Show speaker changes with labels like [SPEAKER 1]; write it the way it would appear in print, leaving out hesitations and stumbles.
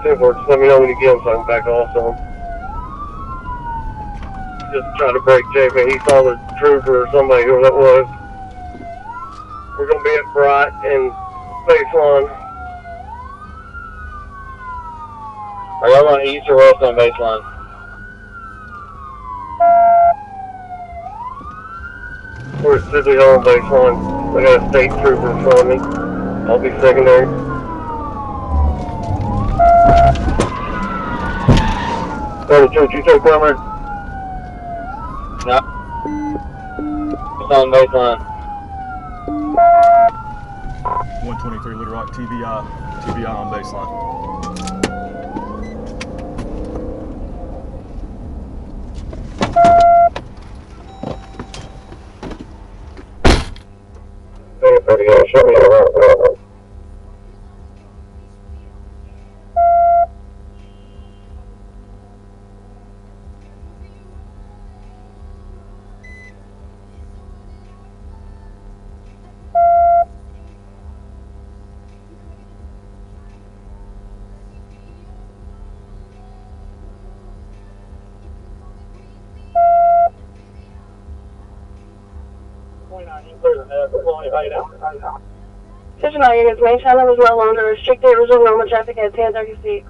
[SPEAKER 1] 10-4, just let me know when you get him so I can back off some. Just trying to break JP. He saw the trooper or somebody, whoever that was. We're going to be at Bright and baseline. Are y'all on east or west on baseline? We're at Sibley Hole baseline. I got a state trooper in front of me. I'll be secondary. Did you take primary? No. It's on baseline.
[SPEAKER 2] 123 Little Rock TBI on baseline.
[SPEAKER 1] Show me around.
[SPEAKER 3] Station 9 units, main channel is no longer restricted. Resume normal traffic at 10:36.